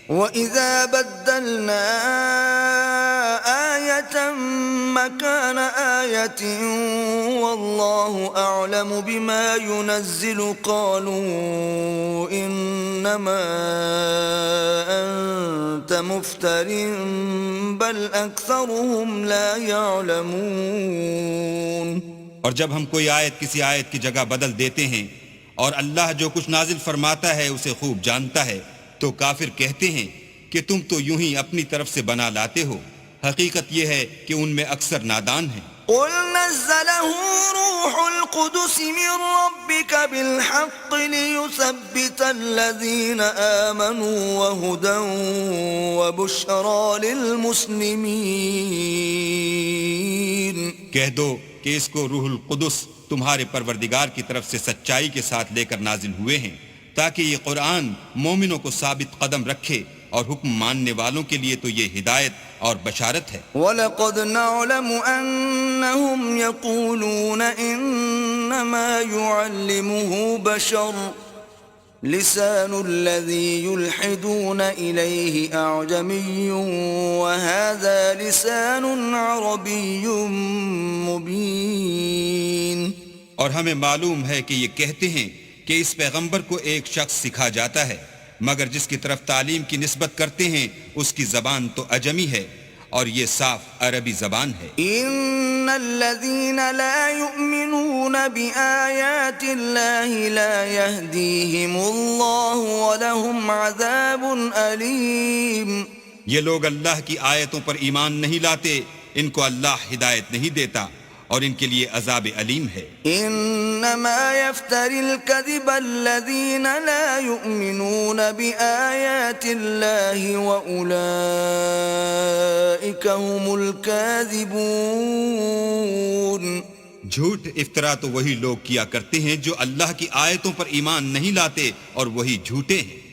وَإِذَا بَدَّلْنَا آيَةً مَكَانَ آيَةٍ وَاللَّهُ أَعْلَمُ بِمَا يُنَزِّلُ قَالُوا إِنَّمَا أَنْتَ مُفْتَرٍ بَلْ أَكْثَرُهُمْ لَا يَعْلَمُونَ۔ اور جب ہم کوئی آیت کسی آیت کی جگہ بدل دیتے ہیں اور اللہ جو کچھ نازل فرماتا ہے اسے خوب جانتا ہے، تو کافر کہتے ہیں کہ تم تو یوں ہی اپنی طرف سے بنا لاتے ہو، حقیقت یہ ہے کہ ان میں اکثر نادان ہیں۔ قُلْ نَزَّلَهُ رُوحُ الْقُدُسِ مِنْ رَبِّكَ بِالْحَقِّ لِيُثَبِّتَ الَّذِينَ آمَنُوا وَهُدًى وَبُشْرَى لِلْمُسْلِمِينَ۔ کہہ دو کہ اس کو روح القدس تمہارے پروردگار کی طرف سے سچائی کے ساتھ لے کر نازل ہوئے ہیں، تاکہ یہ قرآن مومنوں کو ثابت قدم رکھے، اور حکم ماننے والوں کے لیے تو یہ ہدایت اور بشارت ہے۔ وَلَقَدْ نَعْلَمُ أَنَّهُمْ يَقُولُونَ إِنَّمَا يُعَلِّمُهُ بَشَرٌ لِسَانُ الَّذِي يُلْحِدُونَ إِلَيْهِ أَعْجَمِيٌّ وَهَذَا لِسَانٌ عَرَبِيٌّ مُبِينٌ۔ اور ہمیں معلوم ہے کہ یہ کہتے ہیں کہ اس پیغمبر کو ایک شخص سکھا جاتا ہے، مگر جس کی طرف تعلیم کی نسبت کرتے ہیں اس کی زبان تو عجمی ہے، اور یہ صاف عربی زبان ہے۔ ان الذين لا يؤمنون بآيات الله لا يهديهم الله ولهم عذاب أليم۔ یہ لوگ اللہ کی آیتوں پر ایمان نہیں لاتے، ان کو اللہ ہدایت نہیں دیتا، اور ان کے لیے عذاب علیم ہے۔ انما يفتري الكذب الذين لا يؤمنون بآيات الله وأولئك هم الكاذبون۔ جھوٹ افطرا تو وہی لوگ کیا کرتے ہیں جو اللہ کی آیتوں پر ایمان نہیں لاتے، اور وہی جھوٹے ہیں۔